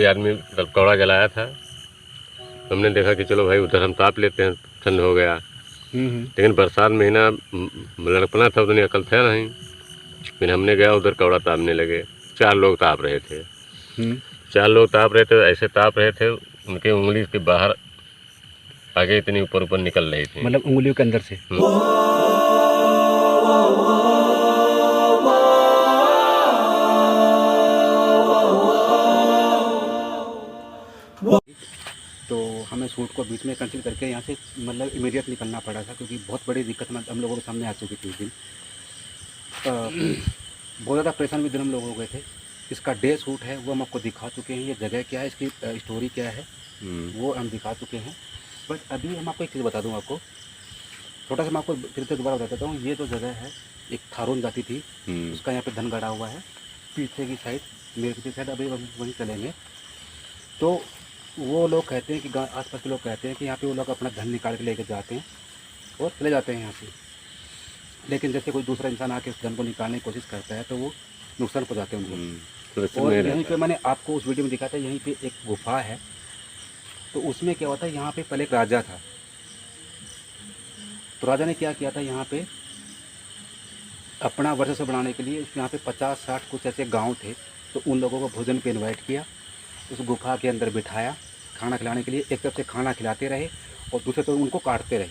आदमी कौड़ा जलाया था। हमने देखा कि चलो भाई उधर हम ताप लेते हैं, ठंड हो गया। लेकिन बरसात महीना लड़कना था, उतनी अकल था नहीं। फिर हमने गया उधर कौड़ा तापने लगे। 4 लोग ताप रहे थे। 4 लोग ताप रहे थे, ऐसे ताप रहे थे उनके उंगली के बाहर आगे इतनी ऊपर ऊपर निकल रही थी, मतलब उंगलियों के अंदर से। तो हमें शूट को बीच में कैंसिल करके यहाँ से मतलब इमीडिएट निकलना पड़ा था, क्योंकि बहुत बड़ी दिक्कत हम लोगों के सामने आ चुकी थी उस दिन। बहुत ज़्यादा परेशान भी दिन हम लोग हो गए थे। इसका डे शूट है वो हम आपको दिखा चुके हैं, ये जगह क्या है, इसकी स्टोरी क्या है वो हम दिखा चुके हैं। बट अभी हम आपको एक चीज़ बता दूँ, आपको छोटा सा मैं आपको फिर से दोबारा बता देता हूँ। ये जो जगह है एक थारून जाति थी, उसका यहाँ पे धन गड़ा हुआ है पीछे की साइड, मेरे पीछे साइड। अभी हम वहीं चलेंगे तो वो लोग कहते हैं कि आसपास के लोग कहते हैं कि यहाँ पे वो लोग अपना धन निकाल के लेके जाते हैं और चले जाते हैं यहाँ से। लेकिन जैसे कोई दूसरा इंसान आके उस धन को निकालने की कोशिश करता है तो वो नुकसान पहुँचाते हैं उनको। और यहीं पे मैंने आपको उस वीडियो में दिखा था, यहीं पे एक गुफा है। तो उसमें क्या होता है, यहाँ पे पहले एक राजा था। तो राजा ने क्या किया था, यहाँ पे अपना वर्चस्व बढ़ाने के लिए यहाँ पे 50-60 कुछ ऐसे गांव थे। तो उन लोगों को भोजन पे इनवाइट किया, उस गुफा के अंदर बिठाया खाना खिलाने के लिए। एक तरफ से खाना खिलाते रहे और दूसरे तरफ उनको काटते रहे,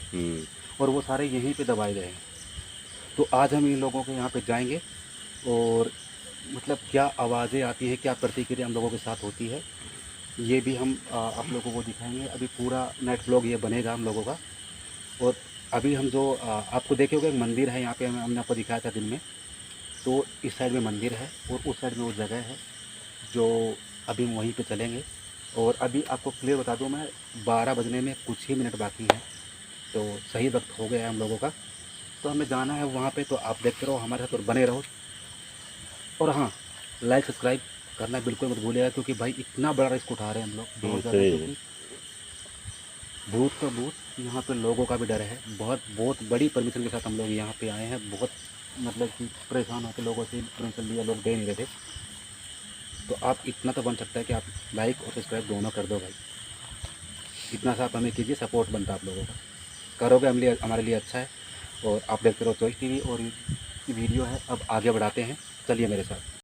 और वो सारे यहीं पे दबाए गए हैं। तो आज हम इन लोगों के यहाँ पे जाएंगे और मतलब क्या आवाज़ें आती हैं, क्या प्रतिक्रिया हम लोगों के साथ होती है, ये भी हम आप लोगों को दिखाएंगे। अभी पूरा नाइट व्लॉग ये बनेगा हम लोगों का। और अभी हम जो आपको देखे होगा एक मंदिर है यहाँ पे, हमने आपको दिखाया था दिन में। तो इस साइड में मंदिर है और उस साइड में वो जगह है जो अभी हम वहीं पे चलेंगे। और अभी आपको क्लियर बता दूँ मैं, 12 बजने में कुछ ही मिनट बाकी हैं, तो सही वक्त हो गया है हम लोगों का। तो हमें जाना है वहाँ पे। तो आप देखते रहो हमारे साथ और बने रहो। और हाँ, लाइक सब्सक्राइब करना बिल्कुल मत भूलिएगा, क्योंकि भाई इतना बड़ा रिस्क उठा रहे हैं हम लोग बहुत ज़्यादा। क्योंकि भूत तो भूत, यहाँ पे लोगों का भी डर है। बहुत बड़ी परमिशन के साथ हम लोग यहाँ पे आए हैं। बहुत मतलब कि परेशान होकर लोगों से परमिशन लिया, लोग दे नहीं रहे थे। तो आप इतना तो बन सकता है कि आप लाइक और सब्सक्राइब दोनों कर दो भाई। इतना सा आप हमें कीजिए, सपोर्ट बनता है आप लोगों का। करोगे हमारे लिए अच्छा है। और आप देखते रहो चॉइस टीवी, और ये वीडियो है। अब आगे बढ़ाते हैं, चलिए मेरे साथ।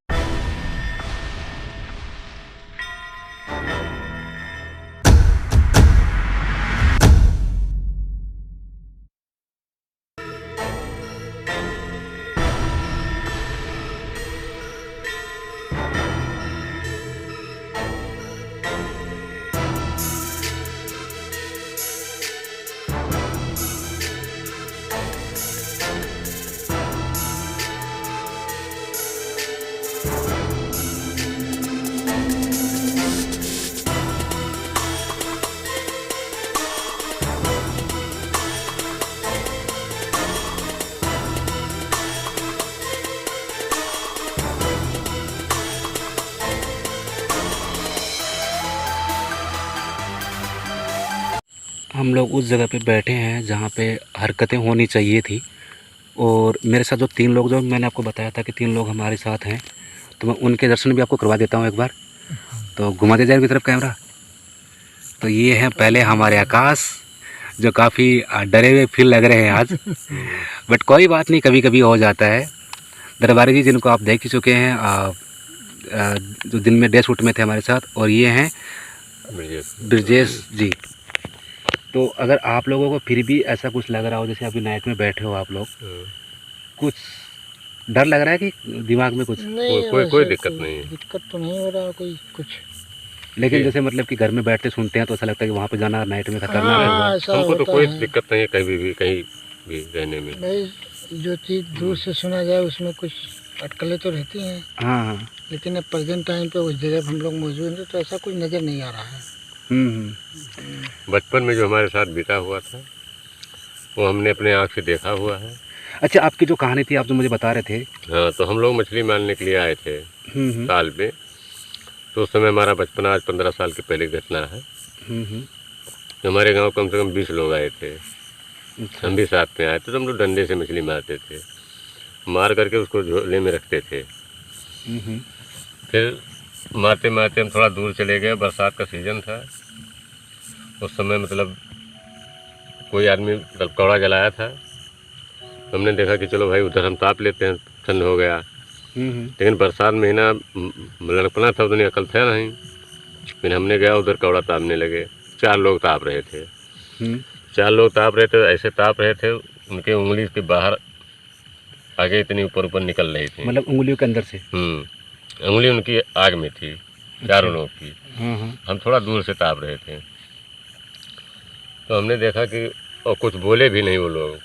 हम लोग उस जगह पे बैठे हैं जहाँ पे हरकतें होनी चाहिए थी। और मेरे साथ जो 3 लोग, जो मैंने आपको बताया था कि 3 लोग हमारे साथ हैं, तो मैं उनके दर्शन भी आपको करवा देता हूँ एक बार। तो घुमा दे जाए की तरफ कैमरा। तो ये हैं पहले हमारे आकाश, जो काफ़ी डरे हुए फील लग रहे हैं आज। बट कोई बात नहीं, कभी कभी हो जाता है। दरबारी जी, जिनको आप देख ही चुके हैं, जो दिन में डे शूट में थे हमारे साथ। और ये हैं ब्रजेश जी। तो अगर आप लोगों को फिर भी ऐसा कुछ लग रहा हो, जैसे अभी नाइट में बैठे हो आप लोग, कुछ डर लग रहा है कि दिमाग में कुछ नहीं, कोई दिक्कत नहीं है। दिक्कत तो नहीं हो रहा कोई कुछ। लेकिन जैसे मतलब कि घर में बैठते सुनते हैं तो ऐसा लगता है कि वहाँ पे जाना नाइट में खतरनाक है। हमको तो कोई दिक्कत नहीं है कहीं भी रहने में। भाई जो चीज़ दूर से सुना जाए उसमें कुछ अटकलें तो रहती हैं। हाँ। लेकिन अब प्रेजेंट टाइम पे उस जगह हम लोग मौजूद हैं तो ऐसा कुछ नज़र नहीं आ रहा है। बचपन में जो हमारे साथ बीता हुआ था वो हमने अपने आँख से देखा हुआ है। अच्छा, आपकी जो कहानी थी, आप जो मुझे बता रहे थे। हाँ, तो हम लोग मछली मारने के लिए आए थे ताल में। तो उस समय हमारा बचपन, आज 15 साल की पहले घटना है। तो हमारे गांव कम से कम 20 लोग आए थे। हम भी साथ में आए थे। तो हम लोग डंडे से मछली मारते थे, मार करके उसको झोले में रखते थे। फिर मारते मारते हम थोड़ा दूर चले गए। बरसात का सीज़न था उस समय, मतलब कोई आदमी मतलब कौड़ा जलाया था। हमने देखा कि चलो भाई उधर हम ताप लेते हैं, ठंड हो गया। लेकिन बरसात महीना लड़कपना था, उतनी अकल था नहीं। फिर हमने गया उधर, कौड़ा तापने लगे। 4 लोग ताप रहे थे। 4 लोग ताप रहे थे, ऐसे ताप रहे थे उनके उंगली के बाहर आगे इतनी ऊपर ऊपर निकल रही थी, मतलब उंगलियों के अंदर से। उंगली उनकी आग में थी, चारों लोग की। हम थोड़ा दूर से ताप रहे थे, तो हमने देखा कि, और कुछ बोले भी नहीं वो लोग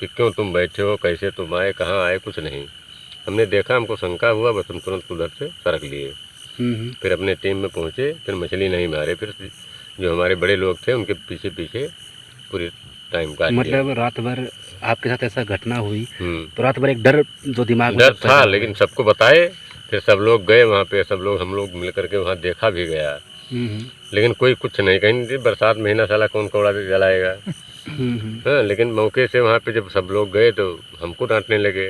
कि क्यों तुम बैठे हो, कैसे तुम आए, कहाँ आए, कुछ नहीं। हमने देखा, हमको शंका हुआ, बस हम तुरंत उधर से सरक लिए। फिर अपने टीम में पहुँचे, फिर मछली नहीं मारे। फिर जो हमारे बड़े लोग थे उनके पीछे पीछे पूरी टाइम काट लिया। मतलब रात भर आपके साथ ऐसा घटना हुई, तो रात भर एक डर जो दिमाग में डर था, लेकिन सबको बताए। फिर सब लोग गए वहाँ पे, सब लोग, हम लोग मिल करके वहाँ देखा भी गया। लेकिन कोई कुछ नहीं, कहीं बरसात महीना साला कौन कौड़ा जलाएगा। हाँ, लेकिन मौके से वहाँ पे जब सब लोग गए तो हमको डांटने लगे,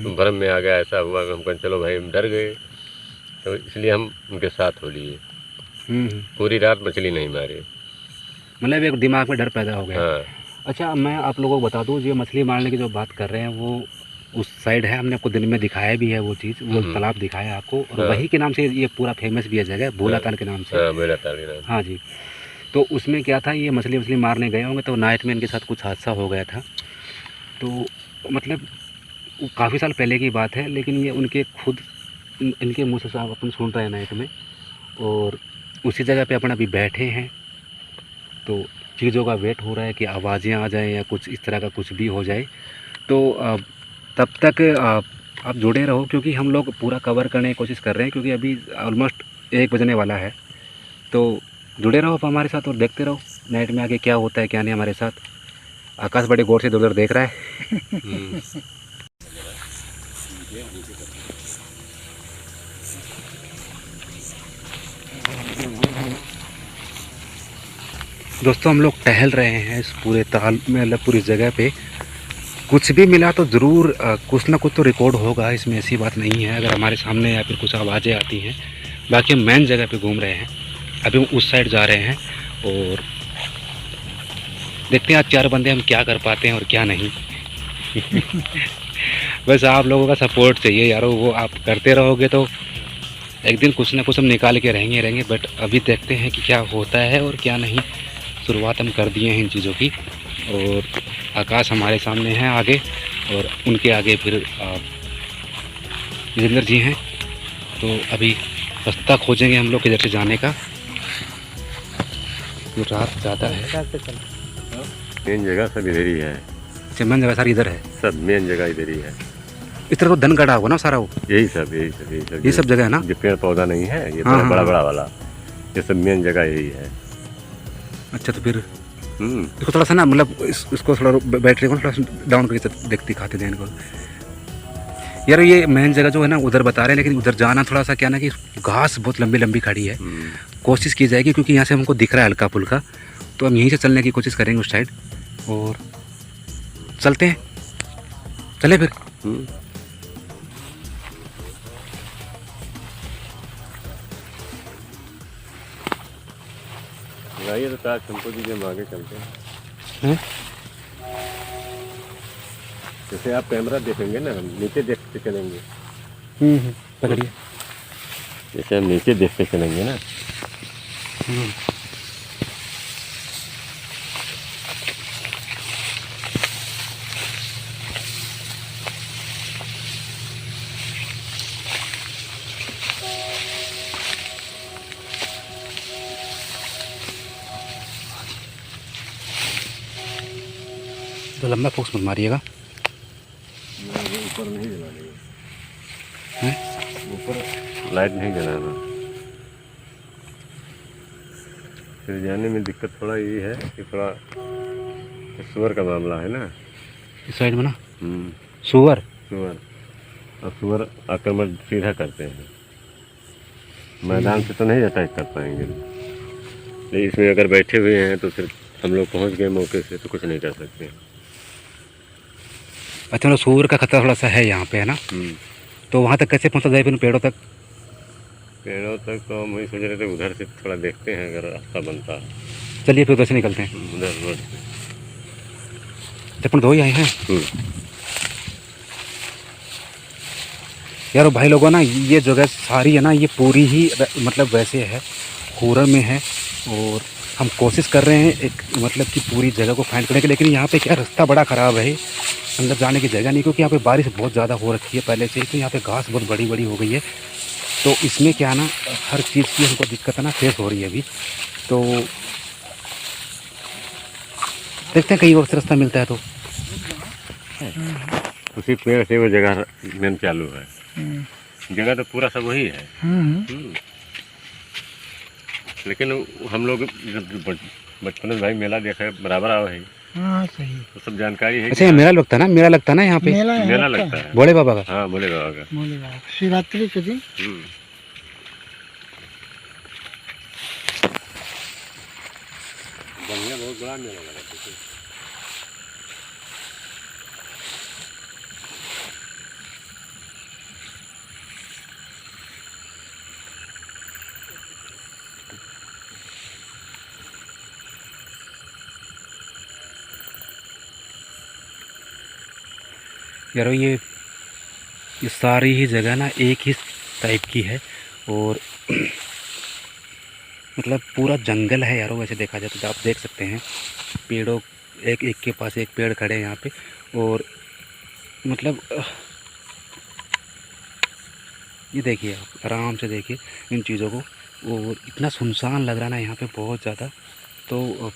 तुम भ्रम में आ गया, ऐसा हुआ। हम कहें चलो भाई, हम डर गए, तो इसलिए हम उनके साथ हो लिए। पूरी रात मछली नहीं मारी। मतलब एक दिमाग में डर पैदा हो गया। हाँ। अच्छा, मैं आप लोगों को बता दूं, जो मछली मारने की जो बात कर रहे हैं वो उस साइड है। हमने आपको दिन में दिखाया भी है वो चीज़, वो तालाब दिखाया आपको, और हाँ। वही के नाम से ये पूरा फेमस भी है जगह, भोला ताल के नाम से। हाँ, भोला ताल के नाम। हाँ जी। तो उसमें क्या था, ये मछली मारने गए होंगे, तो नाइट में इनके साथ कुछ हादसा हो गया था। तो मतलब काफ़ी साल पहले की बात है, लेकिन ये उनके खुद इनके मुँह से साहब अपन सुन रहे हैं नाइट में, और उसी जगह पे अपन अभी बैठे हैं। तो चीज़ों का वेट हो रहा है कि आवाज़ें आ जाएं या कुछ इस तरह का कुछ भी हो जाए। तो तब तक आप जुड़े रहो, क्योंकि हम लोग पूरा कवर करने की कोशिश कर रहे हैं, क्योंकि अभी ऑलमोस्ट 1 बजने वाला है। तो जुड़े रहो आप हमारे साथ और देखते रहो नाइट में आगे क्या होता है क्या नहीं हमारे साथ। आकाश बड़े गौर से इधर देख रहा है। दोस्तों, हम लोग टहल रहे हैं इस पूरे ताल में, मतलब पूरी जगह पे। कुछ भी मिला तो ज़रूर कुछ ना कुछ तो रिकॉर्ड होगा, इसमें ऐसी बात नहीं है। अगर हमारे सामने या फिर कुछ आवाज़ें आती हैं। बाकी हम मेन जगह पे घूम रहे हैं, अभी हम उस साइड जा रहे हैं, और देखते हैं आज 4 बंदे हम क्या कर पाते हैं और क्या नहीं। बस आप लोगों का सपोर्ट चाहिए यारो, वो आप करते रहोगे तो एक दिन कुछ ना कुछ हम निकाल के रहेंगे। बट अभी देखते हैं कि क्या होता है और क्या नहीं। शुरुआत हम कर दिए हैं इन चीज़ों की, और आकाश हमारे सामने हैं आगे, और उनके आगे फिर जितेंद्र जी हैं। तो अभी रास्ता खोजेंगे हम लोग किधर से जाने का, तो रात ज़्यादा है। मेन जगह सब इधर ही है। अच्छा, मेन जगह सारी इधर है, सब मेन जगह इधर ही है। इस तरह तो धन गढ़ा होगा ना सारा वो, यही सब जगह है ना। जो पेड़ पौधा नहीं है, ये हाँ, बड़ा बड़ा वाला, ये सब मेन जगह यही है। अच्छा, तो फिर इसको थोड़ा सा ना, मतलब इसको थोड़ा बैटरी को थोड़ा डाउन करके दिखाते दें इनको। यार ये मेन जगह जो है ना उधर बता रहे हैं, लेकिन उधर जाना थोड़ा सा क्या ना कि घास बहुत लंबी लंबी खड़ी है। कोशिश की जाएगी, क्योंकि यहाँ से हमको दिख रहा है हल्का फुल्का, तो हम यहीं से चलने की कोशिश करेंगे उस साइड, और चलते हैं। चले फिर। लगाइए तो ताज हमको दीजिए, हम आगे चलते हैं। जैसे आप कैमरा देखेंगे ना, हम नीचे देखते चलेंगे। पकड़िए। जैसे हम नीचे देखते चलेंगे ना। तो लंबा फोक्स मत मारिएगा। ऊपर नहीं जलानी है, ऊपर लाइट नहीं जलाना। फिर जाने में दिक्कत थोड़ा ये है कि थोड़ा सुअर का मामला है ना इस साइड में ना। सुअर और सुअर आक्रमण सीधा करते हैं, मैदान से तो नहीं अटैक कर पाएंगे। लेकिन इसमें अगर बैठे हुए हैं तो फिर हम लोग पहुंच गए मौके से, तो कुछ नहीं कर सकते। अच्छा, मतलब सूअर का खतरा थोड़ा सा है यहाँ पे, है ना। तो वहाँ तक कैसे पहुँचा जाए फिर पेड़ों तक? पेड़ों तक तो हम वही सोच रहे थे, उधर से थोड़ा देखते हैं अगर रास्ता बनता है चलिए फिर उधर से निकलते हैं। उधर रोड से। चप्पल धो ही आए हैं यार भाई लोगों ना, ये जगह सारी है ना, ये पूरी ही मतलब वैसे है, हॉरर में है। और हम कोशिश कर रहे हैं एक मतलब कि पूरी जगह को फाइंड करने की, लेकिन यहाँ पे क्या रास्ता बड़ा ख़राब है, अंदर जाने की जगह नहीं, क्योंकि यहाँ पे बारिश बहुत ज़्यादा हो रखी है पहले से ही, तो यहाँ पे घास बहुत बड़ी बड़ी हो गई है। तो इसमें क्या ना, हर चीज़ की हमको दिक्कत है ना फेस हो रही है अभी। तो देखते हैं कहीं और से रास्ता मिलता है तो। उसी पेड़ से वो जगह मेन चालू है। जगह तो पूरा सब वही है। लेकिन हम लोग बचपन में भाई मेला देखा है, बराबर आवा है। हाँ सही। तो सब जानकारी है। अच्छा, मेला लगता है ना, मेला लगता है ना यहाँ पे, मेला लगता है भोले बाबा का। हाँ, भोले बाबा का। भोले बाबा शिवरात्रि के दिन। बढ़िया, बहुत बड़ा मेला लगा था। यार ये सारी ही जगह ना एक ही टाइप की है, और मतलब पूरा जंगल है यारो। वैसे देखा जाए तो आप देख सकते हैं पेड़ों, एक एक के पास एक पेड़ खड़े हैं यहाँ पे, और मतलब ये देखिए आप आराम से देखिए इन चीज़ों को, और इतना सुनसान लग रहा ना यहाँ पे बहुत ज़्यादा। तो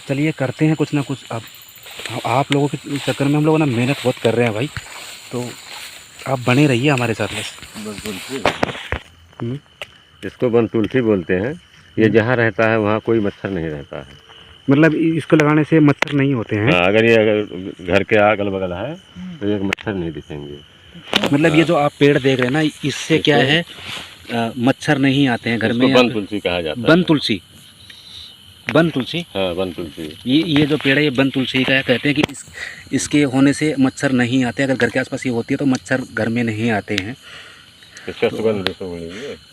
चलिए करते हैं कुछ ना कुछ। अब आप लोगों के चक्कर में हम लोग ना मेहनत बहुत कर रहे हैं भाई, तो आप बने रहिए हमारे साथ बस। इसको वन तुलसी बोलते हैं। ये जहाँ रहता है वहाँ कोई मच्छर नहीं रहता है। मतलब इसको लगाने से मच्छर नहीं होते हैं? हाँ, अगर घर के अगल बगल है तो एक मच्छर नहीं दिखेंगे। मतलब ये जो आप पेड़ देख रहे हैं ना, इससे क्या है, मच्छर नहीं आते हैं घर में। वन तुलसी कहा जाता है। वन तुलसी, वन तुलसी। हाँ, वन तुलसी। ये जो पेड़ है ये वन तुलसी का है। कहते हैं कि इसके होने से मच्छर नहीं आते। अगर घर के आसपास ये होती है तो मच्छर घर में नहीं आते हैं। इसका सुगंध देखो बड़ी,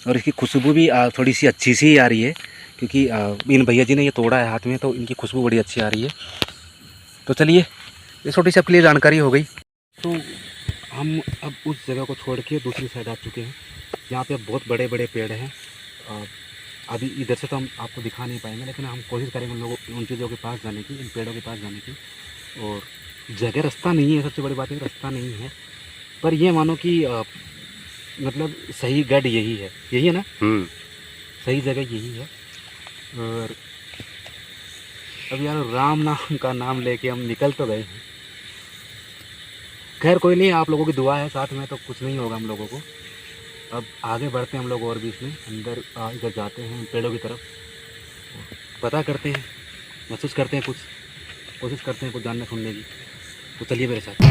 और इसकी खुशबू भी थोड़ी सी अच्छी सी आ रही है, क्योंकि इन भैया जी ने ये तोड़ा है हाथ में, तो इनकी खुशबू बड़ी अच्छी आ रही है। तो चलिए, ये छोटी सी आपके लिए जानकारी हो गई। तो हम अब उस जगह को छोड़ के दूसरी साइड आ चुके हैं। यहाँ पे बहुत बड़े बड़े पेड़ हैं। अभी इधर से तो हम आपको दिखा नहीं पाएंगे, लेकिन हम कोशिश करेंगे उन लोगों उन चीज़ों के पास जाने की, इन पेड़ों के पास जाने की। और जगह रास्ता नहीं है, सबसे बड़ी बात है रास्ता नहीं है, पर ये मानो कि मतलब सही गढ़ यही है ना। सही जगह यही है। और अब यार राम नाम का नाम लेके हम निकल तो गए हैं। खैर कोई नहीं, आप लोगों की दुआ है साथ में, तो कुछ नहीं होगा हम लोगों को। अब आगे बढ़ते हैं हम लोग, और भी इसमें अंदर इधर जाते हैं पेड़ों की तरफ, पता करते हैं, महसूस करते हैं, कुछ कोशिश करते हैं कुछ जानने सुनने की। तो चलिए मेरे साथ।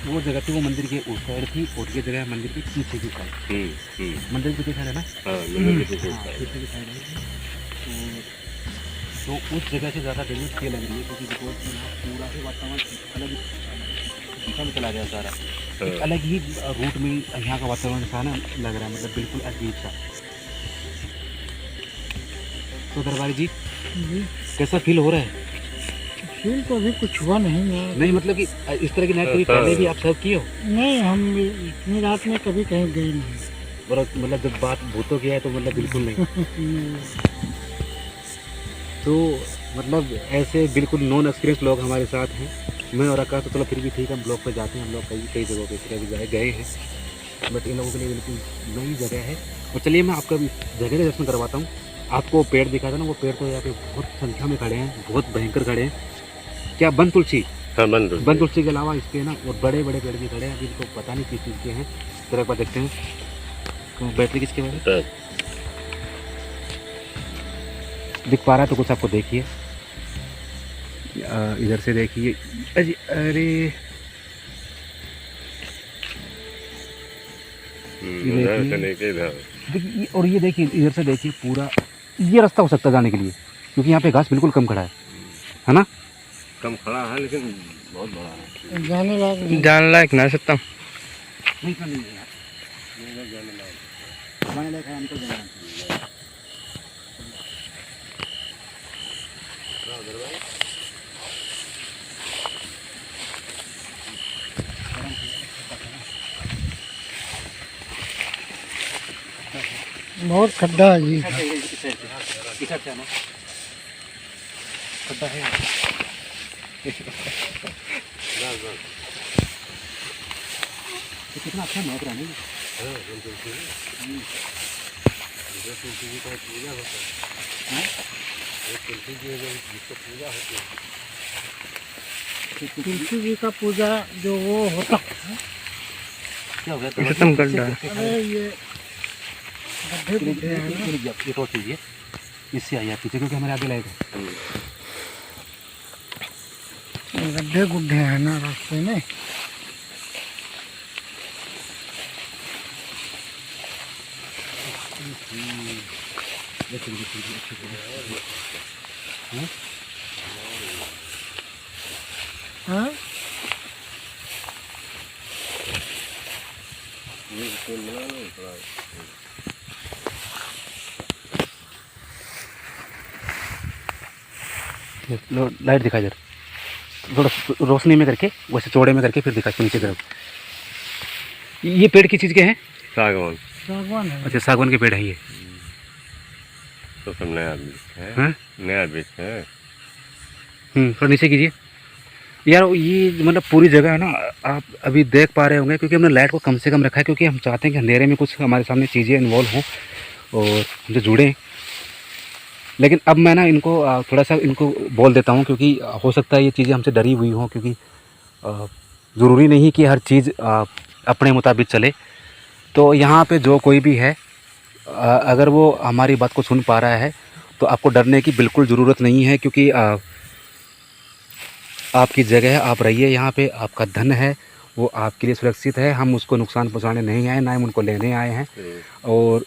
वो जगह थी, वो मंदिर के उस साइड थी, और ये जगह मंदिर के पीछे की साइड। मंदिर के पीछे साइड है ना। पीछे की साइड है। तो उस जगह से ज़्यादा डेंजर इसलिए लग रही है क्योंकि देखो पूरा ही वातावरण अलग दिशा में चला गया सारा। एक अलग ही रूट में यहाँ का वातावरण सा ना लग रहा है, मतलब बिल्कुल अजीब सा। तो दरबारी जी कैसा फील हो रहा है? फील तो अभी कुछ हुआ नहीं है। नहीं मतलब कि इस तरह की नाइट कभी पहले भी आप सर्व किए हो? नहीं, हम इतनी रात में कभी कहीं गए नहीं। और मतलब जब बात भूतों की है तो मतलब बिल्कुल नहीं। तो मतलब ऐसे बिल्कुल नॉन एक्सपीरियंस लोग हमारे साथ हैं। मैं और आकाश तो चलो फिर भी ठीक है, हम ब्लॉग पे जाते हैं, हम लोग कई जगहों पे भी गए हैं, बट इन लोगों के लिए बिल्कुल नई जगह है। और चलिए मैं आपका जगह के दर्शन करवाता हूँ। आपको पेड़ दिखा था ना, वो पेड़ तो यहाँ पे बहुत संख्या में खड़े हैं, बहुत भयंकर खड़े हैं। क्या वन तुलसी? हाँ, वन तुलसी के अलावा इसके ना और बड़े बड़े पेड़ भी खड़े हैं, अभी इनको पता नहीं किस चीज़ के हैं। जरा एक बार देखते हैं तो बैटरी किसके बारे दिख पा रहा है तो कुछ आपको देखिए, इधर से देखिए। अरे उधर से लेके इधर। देखिए और ये देखिए इधर से देखिए पूरा ये रास्ता हो सकता है जाने के लिए, क्योंकि यहाँ पे घास बिल्कुल कम खड़ा है ना। कम खड़ा है लेकिन बहुत बड़ा है। जाने लायक जान लायक ना सकता। नहीं का नहीं है यार, जाने लायक है, हमको जाना है। बहुत खड्डा है जी। इस साइड से आना, खड्डा है। तो कितना अच्छा महक रहा है नहीं? तुलसी जी का पूजा जो वो होता है, क्या हो गया? खत्म कर डाला। अरे ये गड्ढे गुड्ढे हैं ना, ये तो चीज़ इससे आई है पीछे, क्योंकि हमारे आगे लाइट है। गड्ढे गुड्ढे हैं ना रास्ते में। हाँ लो लाइट दिखाई दे, थोड़ा रोशनी में करके वैसे चौड़े में करके फिर दिखा नीचे तरफ। ये पेड़ किस चीज़ के हैं? सागवान। सागवान है। अच्छा सागवान के पेड़ है ये। तो सब नया वृक्ष है। हाँ? नया वृक्ष है। थोड़ा नीचे कीजिए यार। ये मतलब पूरी जगह है ना, आप अभी देख पा रहे होंगे, क्योंकि हमने लाइट को कम से कम रखा है, क्योंकि हम चाहते हैं कि अंधेरे में कुछ हमारे सामने चीज़ें इन्वॉल्व हों और हमसे जुड़ें। लेकिन अब मैं ना इनको थोड़ा सा इनको बोल देता हूँ, क्योंकि हो सकता है ये चीज़ें हमसे डरी हुई हों, क्योंकि ज़रूरी नहीं कि हर चीज़ अपने मुताबिक चले। तो यहाँ पे जो कोई भी है, अगर वो हमारी बात को सुन पा रहा है तो आपको डरने की बिल्कुल ज़रूरत नहीं है, क्योंकि आपकी जगह है, आप रहिए यहाँ पे, आपका धन है वो आपके लिए सुरक्षित है। हम उसको नुकसान पहुँचाने नहीं आए, ना हम उनको लेने आए हैं। और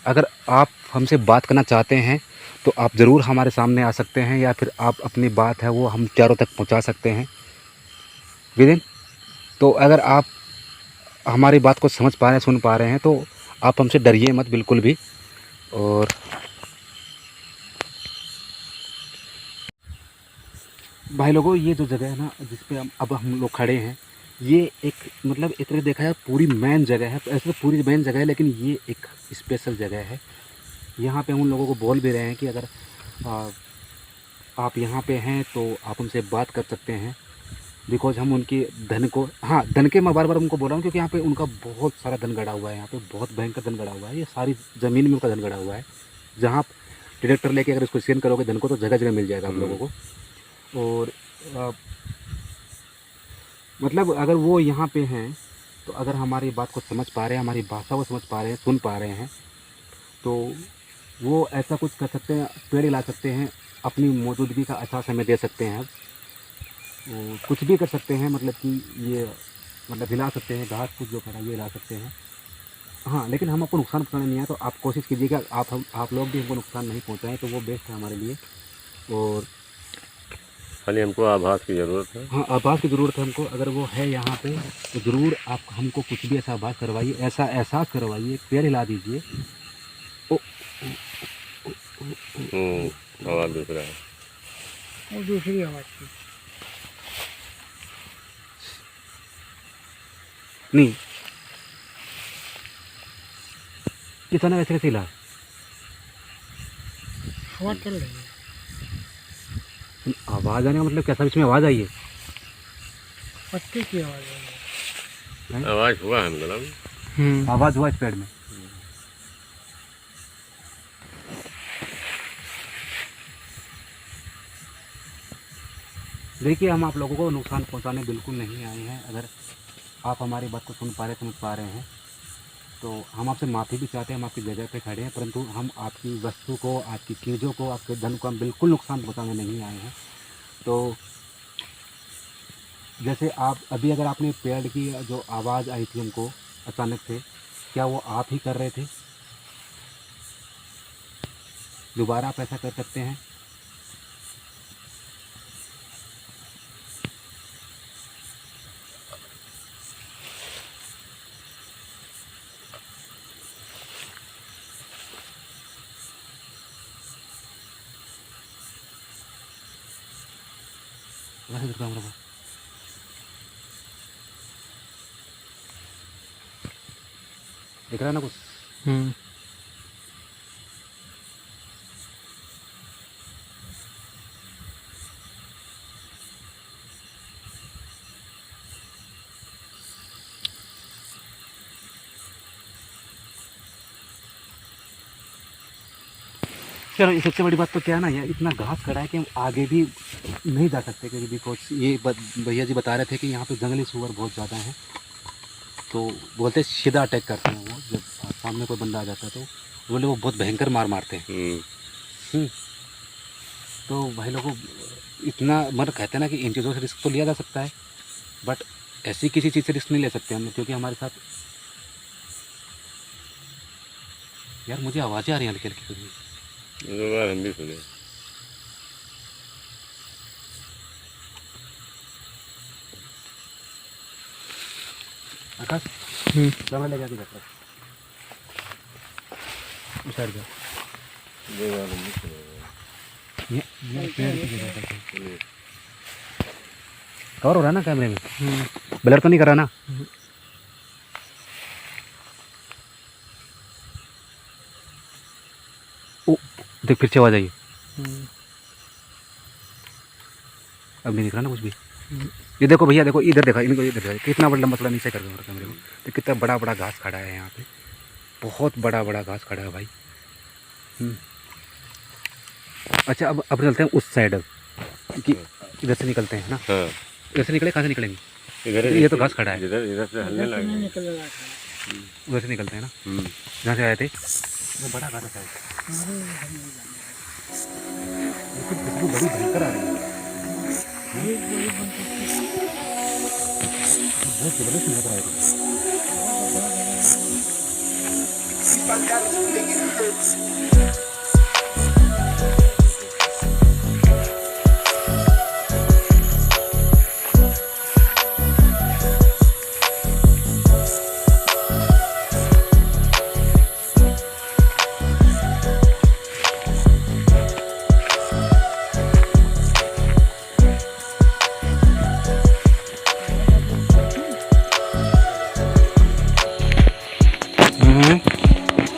अगर आप हमसे बात करना चाहते हैं तो आप ज़रूर हमारे सामने आ सकते हैं, या फिर आप अपनी बात है वो हम चारों तक पहुँचा सकते हैं विदिन। तो अगर आप हमारी बात को समझ पा रहे हैं, सुन पा रहे हैं, तो आप हमसे डरिए मत बिल्कुल भी। और भाई लोगों, ये जो जगह है ना जिस पे अब हम लोग खड़े हैं, ये एक मतलब एक तरह देखा जाए पूरी मेन जगह है। ऐसे तो पूरी मेन जगह है, लेकिन ये एक स्पेशल जगह है। यहाँ पे हम उन लोगों को बोल भी रहे हैं कि अगर आप यहाँ पे हैं तो आप उनसे बात कर सकते हैं, बिकॉज हम उनके धन को, हाँ धन के मैं बार बार उनको बोल रहा हूँ, क्योंकि यहाँ पे उनका बहुत सारा धन गड़ा हुआ है। यहाँ पे बहुत भयंकर धन गड़ा हुआ है, ये सारी ज़मीन में उनका धन गड़ा हुआ है। जहाँ आप डिटेक्टर लेके अगर इसको स्कैन करोगे धन को, तो जगह जगह मिल जाएगा आप लोगों को। और मतलब अगर वो यहाँ पे हैं तो अगर हमारी बात को समझ पा रहे हैं, हमारी भाषा को समझ पा रहे हैं, सुन पा रहे हैं, तो वो ऐसा कुछ कर सकते हैं, पेड़ हिला सकते हैं, अपनी मौजूदगी का अच्छा समय दे सकते हैं। वो कुछ भी कर सकते हैं, मतलब कि ये मतलब हिला सकते हैं, घास फूस जो खड़ा ये हिला सकते हैं। हाँ, लेकिन हम आपको नुकसान पहुँचाने नहीं है, तो आप कोशिश कीजिएगा आप लोग भी हमको नुकसान नहीं पहुँचाएँ, तो वो बेस्ट है हमारे लिए। और खाली हमको आभास की ज़रूरत है। हाँ, आभास की ज़रूरत है हमको। अगर वो है यहाँ पे तो ज़रूर आप हमको कुछ भी ऐसा आभास करवाइए, ऐसा एहसास करवाइए, पैर हिला दीजिए। आवाज़ दूसरा है। वो दूसरी आवाज़ की। नहीं, कितना वैसे कैसे हिला? हवा चल रही है। आवाज़ आने का मतलब कैसा, इसमें आवाज़ आई है? पत्ते की आवाज़ है। आवाज़ हुआ है मतलब। आवाज़ हुआ इस पेड़ में। देखिए, हम आप लोगों को नुकसान पहुंचाने बिल्कुल नहीं आए हैं। अगर आप हमारी बात को सुन पा रहे, समझ पा रहे हैं, तो हम आपसे माफ़ी भी चाहते हैं। हम आपकी जगह पे खड़े हैं, परंतु हम आपकी वस्तु को, आपकी चीज़ों को, आपके धन को हम बिल्कुल नुकसान पहुंचाने नहीं आए हैं। तो जैसे आप अभी अगर आपने पेड़ की जो आवाज़ आई थी हमको अचानक से, क्या वो आप ही कर रहे थे? दोबारा आप ऐसा कर सकते हैं? वैसे दिखाऊं रहा हूं। दिख रहा है ना कुछ? चलो, ये सबसे बड़ी बात तो क्या है ना, ये इतना घास खड़ा है कि हम आगे भी नहीं जा सकते, क्योंकि बिकॉज ये भैया जी बता रहे थे कि यहाँ पे जंगली सूअर बहुत ज़्यादा हैं। तो बोलते हैं सीधा अटैक करते हैं वो, जब सामने कोई बंदा आ जाता है तो बोले वो बहुत भयंकर मार मारते हैं। तो भाई लोगों को इतना मतलब कहते हैं ना कि इन चीज़ों से रिस्क तो लिया जा सकता है, बट ऐसी किसी चीज़ से रिस्क नहीं ले सकते हम, क्योंकि हमारे साथ यार मुझे आवाज़ें आ रही हैं हल्की हल्की कुछ भी। हम भी सुने। आकाश समय लगा के जाता उतर जा। ये पेड़ की जगह पर कवर हो रहा है ना कैमरे में? ब्लर तो नहीं कर रहा ना? ओ देख, फिर से आवाज आई। अब नहीं दिख रहा ना कुछ भी। ये देखो भैया, देखो इधर देखा, इनको इधर देखा, कितना बड़ा मसला नीचे कर दो कैमरे में। तो कितना बड़ा बड़ा घास खड़ा है यहाँ पे, बहुत बड़ा बड़ा घास खड़ा है भाई। अच्छा, अब चलते हैं उस साइड, कि इधर से निकलते हैं ना। हाँ। इधर से निकले, कहाँ से निकलेंगे? इधर ये तो घास खड़ा है, इधर से हलने लगे। उधर से निकलते हैं ना, जहाँ से आए थे। वो बड़ा घास है, खुशबू बड़ी भयंकर आ रही है, बहुत जबरदस्त लग रहा है।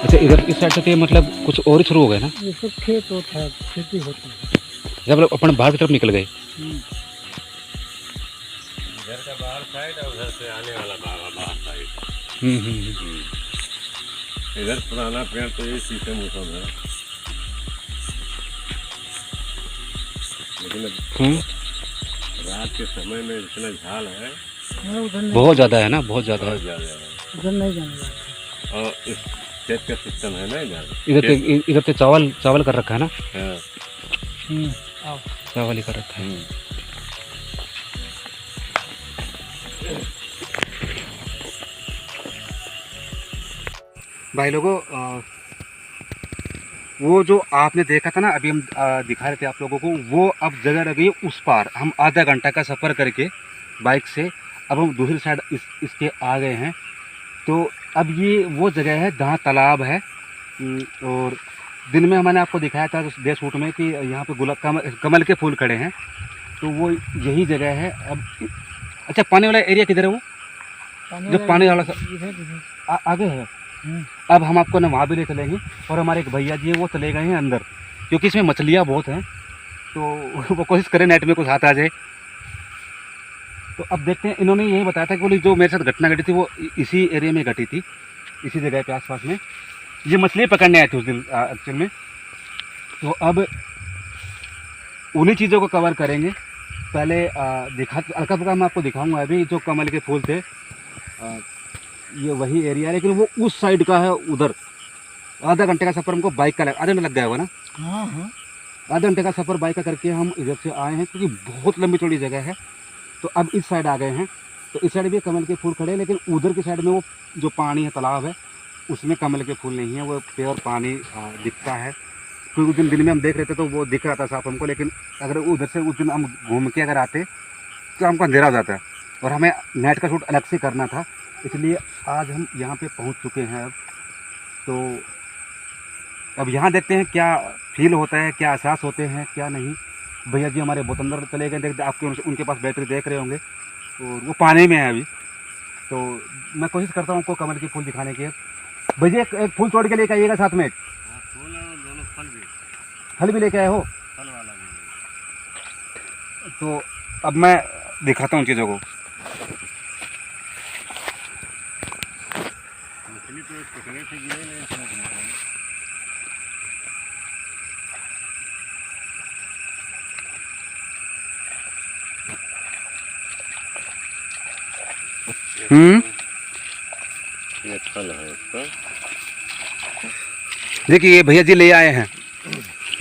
अच्छा, इधर इस साइड से तो मतलब कुछ और ही शुरू हो गए ना? ये सब खेत होता है, खेती होती है। जब अपन बाहर की तरफ निकल गए। इधर का बाहर साइड और उधर से आने वाला बाहर साइड। इधर पुराना पेड़ तो ये शीशम उसम है, लेकिन रात के समय में इतना झाल है, बहुत ज़्यादा है ना, बहुत ज़्यादा है। उधर नहीं जाने। और इस खेत का सिस्टम है ना इधर तो चावल कर रखा है ना। हाँ। चावल ही कर रखा है। भाई लोगों, वो जो आपने देखा था ना, अभी हम दिखा रहे थे आप लोगों को, वो अब जगह रह गई उस पार। हम आधा घंटा का सफ़र करके बाइक से अब हम दूसरी साइड इसके आ गए हैं। तो अब ये वो जगह है जहाँ तालाब है। और दिन में मैंने आपको दिखाया था डे शूट में कि यहाँ पे कमल के फूल खड़े हैं, तो वो यही जगह है। अब अच्छा, पानी वाला एरिया किधर है? वो जो पानी वाला आगे है। अब हम आपको ना वहाँ भी ले चलेंगे, और हमारे एक भैया जी हैं वो चले गए हैं अंदर, क्योंकि इसमें मछलियाँ बहुत हैं, तो वो कोशिश करें नेट में कुछ हाथ आ जाए। तो अब देखते हैं। इन्होंने यही बताया था कि बोली जो मेरे साथ घटना घटी थी वो इसी एरिया में घटी थी, इसी जगह के आसपास में। ये मछली पकड़ने आए थे उस दिन एक्चुअल में। तो अब उन्हीं चीज़ों को कवर करेंगे। पहले हल्का फुल्का मैं आपको दिखाऊंगा। अभी जो कमल के फूल थे, ये वही एरिया है, लेकिन वो उस साइड का है, उधर। आधा घंटे का सफ़र हमको बाइक का आधे घंटे लग गया होगा ना। हाँ। आधे घंटे का सफ़र बाइक का करके हम इधर से आए हैं, क्योंकि बहुत लंबी चौड़ी जगह है। तो अब इस साइड आ गए हैं। तो इस साइड भी कमल के फूल खड़े हैं, लेकिन उधर की साइड में वो जो पानी है, तालाब है, उसमें कमल के फूल नहीं है, वो प्योर पानी दिखता है। क्योंकि उस दिन में हम देख रहे थे तो वो दिख रहा था साफ हमको, लेकिन अगर उधर से उस दिन हम घूम के अगर आते तो हमको अंधेरा हो जाता है और हमें नाइट का शूट अलग से करना था। इसलिए आज हम यहाँ पे पहुँच चुके हैं। अब यहाँ देखते हैं क्या फील होता है, क्या एहसास होते हैं, क्या नहीं। भैया जी हमारे बहुत अंदर चले गए, देखते आपके उनके पास बैटरी देख रहे होंगे और वो पानी में है अभी। तो मैं कोशिश करता हूँ आपको कमल के फूल दिखाने की। भैया एक फूल तोड़ के लेके आइएगा साथ में। फूल और दोनों फल भी लेके आए हो? फल वाला भी। तो अब मैं दिखाता हूँ चीज़ों को। मछली तो पकड़े थे, गिरे नहीं समझ में आया। ये फल है इसका। देखिए ये भैया जी ले आए हैं,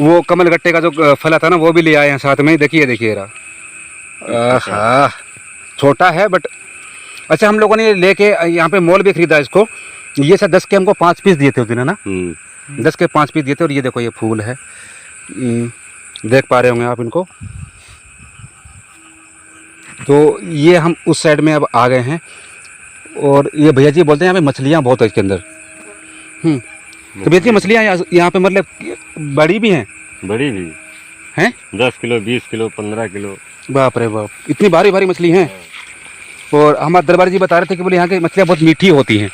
वो कमल गट्टे का जो फल था ना वो भी ले आए हैं साथ में। देखिए रहा, छोटा है बट अच्छा। हम लोगों ने लेके यहाँ पे मोल भी खरीदा इसको। ये सब 10 के हमको 5 पीस दिए थे उस दिन, है ना? 10 के 5 पीस दिए थे। और ये देखो ये फूल है, देख पा रहे होंगे आप इनको। तो ये हम उस साइड में अब आ गए हैं और ये भैया जी बोलते हैं यहाँ पे मछलियाँ बहुत है इसके अंदर। तो भैया जी मछलियाँ यहाँ पे मतलब बड़ी भी हैं? बड़ी भी हैं? 10 किलो 20 किलो 15 किलो। बाप रे बाप, इतनी भारी भारी मछली हैं। और हमारे दरबार जी बता रहे थे कि बोले यहाँ की मछलियाँ बहुत मीठी होती हैं।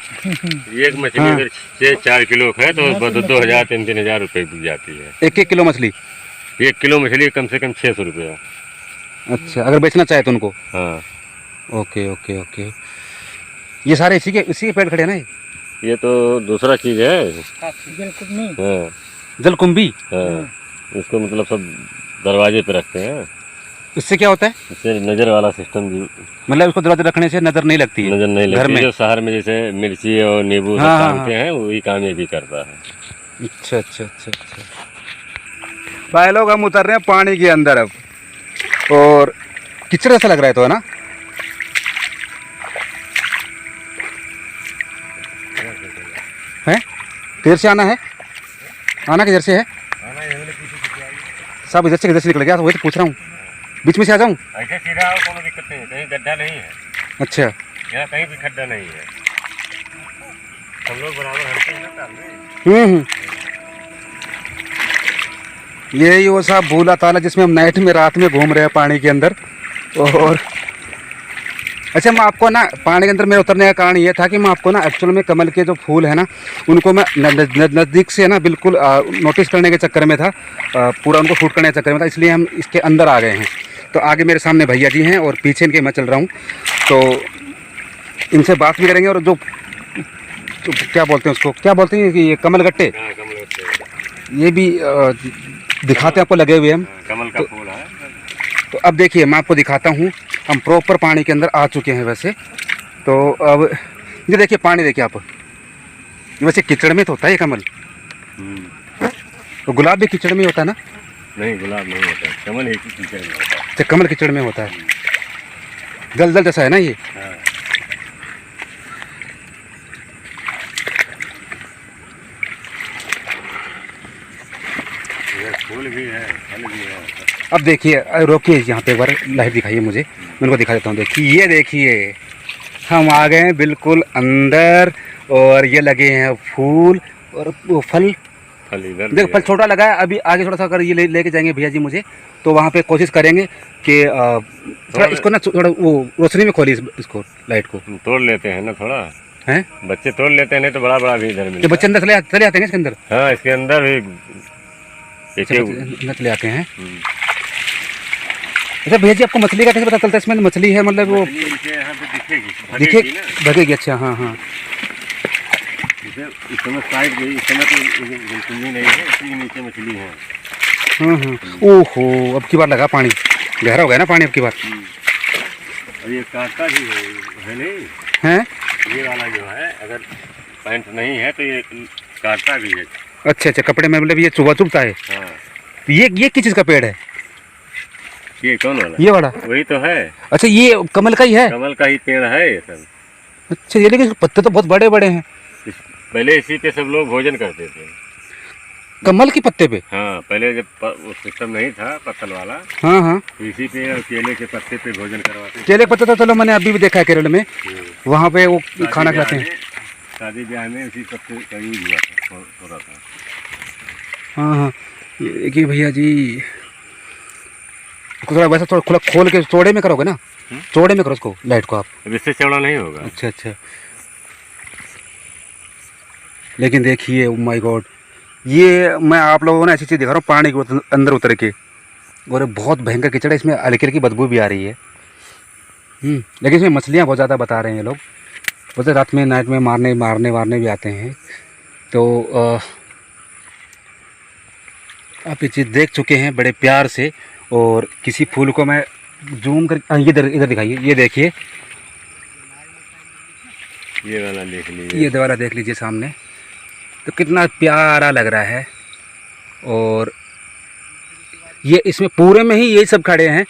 एक मछली अगर 6-4 किलो है तो 2,000 3,000 रुपये बिक जाती है। 1 किलो मछली? 1 किलो मछली कम से कम 600 रुपया। अच्छा, अगर बेचना चाहे तो उनको? हाँ। Okay okay okay. ये सारे इसी के पेड़ खड़े हैं ना? ये तो दूसरा चीज़ है। हाँ, जलकुंभी। हाँ, इसको मतलब सब दरवाजे पे रखते हैं। इससे क्या होता है? इससे नज़र वाला सिस्टम भी, मतलब इसको दरवाजे रखने से नज़र नहीं लगती है? नज़र नहीं लगती। घर में जो शहर में जैसे मिर्ची और नींबू सब टांगते हैं वही काम ये भी करता है। अच्छा अच्छा अच्छा अच्छा। भाई लोग हम उतर रहे हैं पानी के अंदर अब, और कीचड़ ऐसा लग रहा है तो, है ना? है किधर से आना है? आना किधर से है? सब इधर से निकल गया, वही तो पूछ रहा हूँ। बीच में से आ जाऊँ? ऐसे सीधा आओ, कोनो दिक्कत नहीं है, कहीं गड्ढा नहीं है। अच्छा, यहाँ कहीं भी खड्डा नहीं है। हम लोग बराबर हटते हैं ना। ये वो साहब भूला ताला जिसमें हम नाइट में रात में घूम रहे हैं पानी के अंदर। और अच्छा, मैं आपको ना पानी के अंदर मेरे उतरने का कारण ये था कि मैं आपको ना एक्चुअल में कमल के जो फूल है ना उनको मैं नज़दीक से ना बिल्कुल नोटिस करने के चक्कर में था, पूरा उनको शूट करने के चक्कर में था, इसलिए हम इसके अंदर आ गए हैं। तो आगे मेरे सामने भैया जी हैं और पीछे इनके मैं चल रहा हूँ, तो इनसे बात भी करेंगे। और जो क्या बोलते हैं उसको, क्या बोलते हैं कि ये कमल गट्टे, ये भी दिखाते हैं आपको लगे हुए हम। कमल का फूल है। तो अब देखिए मैं आपको दिखाता हूँ, हम प्रॉपर पानी के अंदर आ चुके हैं वैसे। तो अब ये देखिए पानी देखिए आप, वैसे कीचड़ में तो होता है ये कमल। तो गुलाब भी कीचड़ में होता है ना? नहीं, गुलाब नहीं होता है, कमल ही कीचड़ में होता है। अच्छा, कमल कीचड़ में होता है, दलदल जैसा है ना ये। हाँ। फूल भी है, फल भी है। अब देखिए, रोकिए यहाँ पे एक बार लाइट दिखाइए मुझे, मैं उनको दिखा देता हूँ। देखिए ये देखिए, हम आ गए हैं बिल्कुल अंदर और ये लगे हैं फूल और वो फल इधर देखो, फल छोटा लगा है। अभी आगे थोड़ा सा अगर ये लेके जाएंगे भैया जी मुझे, तो वहाँ पे कोशिश करेंगे कि थोड़ा इसको ना थोड़ा वो रोशनी में खोली इसको, लाइट को तोड़ लेते हैं ना थोड़ा। हैं? बच्चे तोड़ लेते हैं, नहीं तो बड़ा बड़ा भी इधर मिलता है। बच्चे अंदर चले आते हैं इसके अंदर? हाँ, इसके अंदर भी चले आते हैं। अच्छा भैया जी, आपको मछली का कैसे पता चलता है इसमें मछली है? मतलब वो यहाँ पे दिखेगी, भगेगी। अच्छा, हाँ हाँ। इस समय साइड गई, इस समय तो जलकुंभी नहीं है, इसलिए नीचे मछली है। ओहो, अब की बार लगा पानी, गहरा हो गया ना पानी अब की बार। और ये कांटा भी है नहीं है? ये वाला जो है, अगर पैंट नहीं है तो ये कांटा भी है। अच्छा अच्छा, कपड़े में मतलब ये चुभता है। हाँ। तो ये किस चीज़ का पेड़ है? ये कौन वाला? ये वाला? वही तो है। अच्छा, ये कमल का ही है? कमल का ही पेड़ है ये सब। अच्छा, ये लेकिन पत्ते तो बहुत बड़े बड़े हैं। पहले इसी पे सब लोग भोजन करते थे। कमल के पत्ते पे? हाँ, पहले जब वो सिस्टम नहीं था पत्तल वाला, हाँ हाँ, तो इसी पे और केले के पत्ते पे भोजन करवाते थे। केले के पत्ते तो चलो मैंने अभी भी देखा है केरल में, वहाँ पे वो खाना खिलाते हैं। शादी ब्याह में उसी पत्ते का यूज हुआ था, हो रहा था। हाँ हाँ, ये देखिए भैया जी, थोड़ा वैसा थोड़ा खुला खोल के चौड़े में करोगे ना, चौड़े में करो उसको, लाइट को आप। अब इससे चौड़ा नहीं होगा। अच्छा अच्छा, लेकिन देखिए ओ माय गॉड, ये मैं आप लोगों को ना ऐसी चीज़ दिखा रहा हूँ पानी के अंदर उतर के, और बहुत भयंकर कीचड़ है, इसमें हल्की हल्की बदबू भी आ रही है। लेकिन इसमें मछलियाँ बहुत ज़्यादा बता रहे हैं ये लोग, बोलते रात में नाइट में मारने भी आते हैं। तो आप ये चीज़ देख चुके हैं बड़े प्यार से, और किसी फूल को मैं जूम कर ये इधर दिखाइए, ये देखिए, ये वाला देख लीजिए, ये दोबारा देख लीजिए सामने, तो कितना प्यारा लग रहा है। और ये इसमें पूरे में ही यही सब खड़े हैं।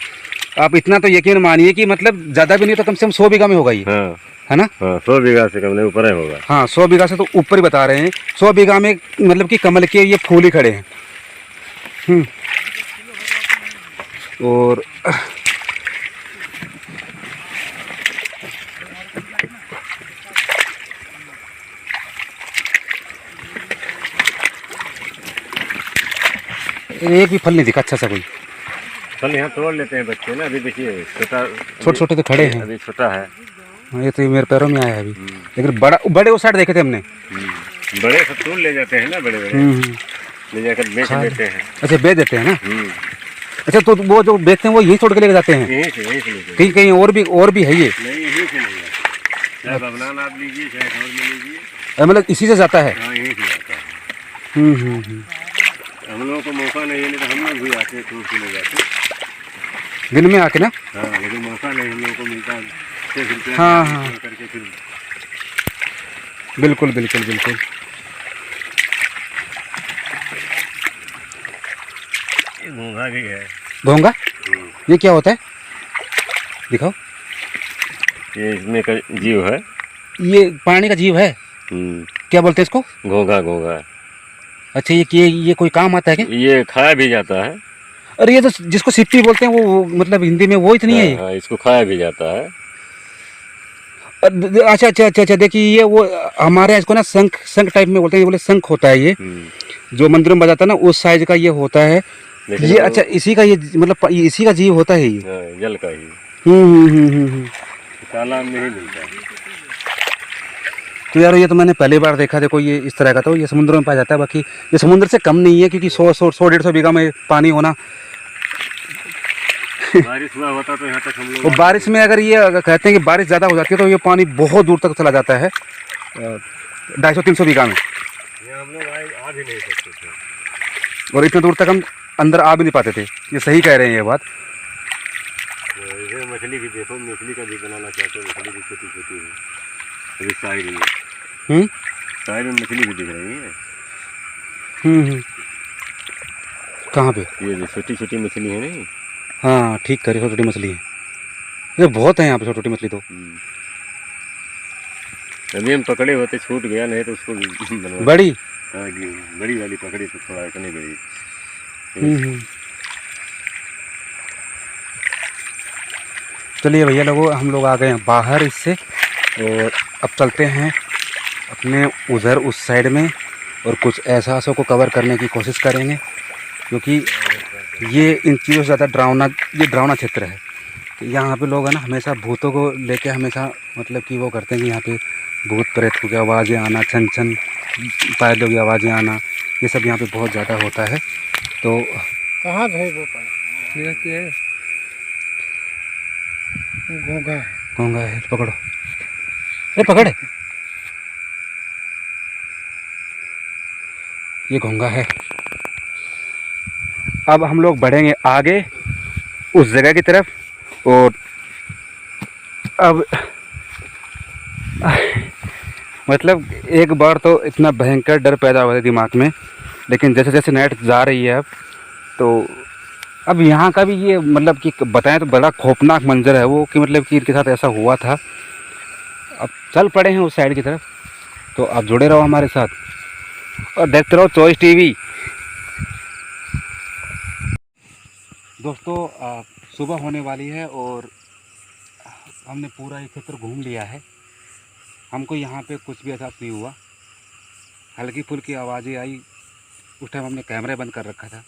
आप इतना तो यकीन मानिए कि मतलब ज़्यादा भी नहीं तो कम से कम 100 बीघा में होगा ये। हाँ, है ना? हाँ, 100 बीघा से कम नहीं, ऊपर ही होगा। हाँ, 100 बीघा से तो ऊपर ही बता रहे हैं। 100 बीघा में मतलब कि कमल के ये फूल ही खड़े हैं। और एक भी फल नहीं दिखा अच्छा सा कोई। फल यहाँ तोड़ लेते हैं बच्चे ना, अभी देखिए छोटे छोटे तो खड़े हैं, अभी छोटा है। ये तो मेरे पैरों में आया है अभी, लेकिन बड़े उस साइड देखे थे हमने। बड़े सब तोड़ ले जाते हैं ना, बड़े ले जाकर बेच देते हैं। अच्छा, बेच देते हैं ना? अच्छा, तो वो जो बेचते हैं वो यहीं तोड़ के लेके जाते हैं? यहीं से लेके, कहीं कहीं और भी है ये? नहीं, यहीं से नहीं है, चाहे बबनान आप लीजिए चाहे और में लीजिए, मतलब इसी से जाता है? हाँ, यहीं से जाता है। हम लोगों को मौका नहीं है, नहीं तो हम लोग भी आके तोड़ के ले जाते दिन में आके ना। हाँ, लेकिन मौका नहीं हम लोगों को मिलता, 6 रुपये हाँ करके फिर। बिल्कुल बिल्कुल बिल्कुल। घोंघा भी है। घोंघा? ये क्या होता है, दिखाओ। ये इसमें का जीव है, ये पानी का जीव है? क्या बोलते हैं इसको? घोंघा। अच्छा, ये कोई काम आता है क्या? ये खाया भी जाता है। अरे ये तो जिसको सिप्पी बोलते हैं वो मतलब हिंदी में वो इतनी है। हाँ, इसको खाया भी जाता है। अच्छा अच्छा अच्छा अच्छा, देखिए ये वो हमारे इसको ना शंख टाइप में बोलते हैं, बोले शंख होता है ये, जो मंदिरों में बजाता है ना, उस साइज का ये होता है ये। अच्छा, इसी का ये मतलब इसी का जीव होता है ये? जल का ही। तालाब में ही मिलता है। तो यार ये तो मैंने पहली बार देखा। देखो ये इस तरह का, तो ये समुद्र में पाया जाता है, बाकी ये समुद्र से कम नहीं है, क्योंकि 100-150 बीघा में पानी होना। बारिश हुआ होता तो यहाँ तक हम लोग। और बारिश में अगर ये कहते हैं कि बारिश ज़्यादा हो जाती है तो ये पानी बहुत दूर तक चला जाता है, 250-300 बीघा में। हम लोग आ भी नहीं सकते थे, और इतने दूर तक हम अंदर आ भी नहीं पाते थे। ये सही कह रहे हैं ये बात। मछली भी देखो, मछली का भी बनाना चाहते हो, मछली भी छोटी छोटी है अभी साइड में। साइड में मछली भी दिख रही है। कहाँ पे? ये जो छोटी छोटी मछली है नहीं। हाँ ठीक करे, छोटी छोटी मछली है, ये बहुत है यहाँ पे छोटी छोटी मछली तो। अभी हम पकड़े होते छूट गया, नहीं तो उसको बनवा। बड़ी? हाँ, बड़ी वाली पकड़ी तो थोड़ा इतनी बड़ी। चलिए भैया लोगों, हम लोग आ गए हैं बाहर इससे, और अब चलते हैं अपने उधर उस साइड में, और कुछ एहसासों को कवर करने की कोशिश करेंगे, क्योंकि ये इन चीज़ों से ज़्यादा डरावना क्षेत्र है। यहाँ पे लोग है ना हमेशा भूतों को लेके हमेशा मतलब कि वो करते हैं कि यहाँ पे भूत प्रेत की आवाज़ें आना, छन छन पैदों की आवाज़ें आना, ये सब यहाँ पे बहुत ज़्यादा होता है। तो कहाँ है वो पानी? ये क्या है? घोंघा है, पकड़ो, अरे पकड़, ये घोंघा है। अब हम लोग बढ़ेंगे आगे उस जगह की तरफ, और अब मतलब एक बार तो इतना भयंकर डर पैदा हुआ था दिमाग में, लेकिन जैसे जैसे नाइट जा रही है अब यहाँ का भी ये मतलब कि बताएं तो बड़ा खौफनाक मंजर है वो, कि मतलब कि इनके साथ ऐसा हुआ था। अब चल पड़े हैं उस साइड की तरफ, तो आप जुड़े रहो हमारे साथ और देखते रहो चॉइस टीवी। दोस्तों सुबह होने वाली है और हमने पूरा ये क्षेत्र घूम लिया है। हमको यहाँ पे कुछ भी एहसास नहीं हुआ। हल्की फुल्की आवाज़ें आई, उस टाइम हमने कैमरे बंद कर रखा था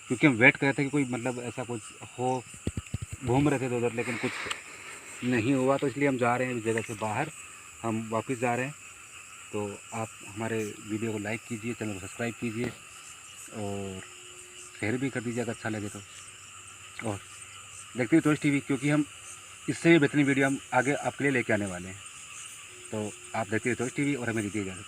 क्योंकि हम वेट कर रहे थे कि कोई मतलब ऐसा कुछ हो। घूम रहे थे तो उधर, लेकिन कुछ नहीं हुआ, तो इसलिए हम जा रहे हैं इस जगह से बाहर। हम वापस जा रहे हैं। तो आप हमारे वीडियो को लाइक कीजिए, चैनल को सब्सक्राइब कीजिए और शेयर भी कर दीजिए अगर अच्छा लगे तो। और देखते हुए चॉइस टीवी, क्योंकि हम इससे भी बेहतरीन वीडियो हम आगे आपके लिए लेके आने वाले हैं। तो आप देखते हुए चॉइस टीवी और हमें दीजिए इजाज़त।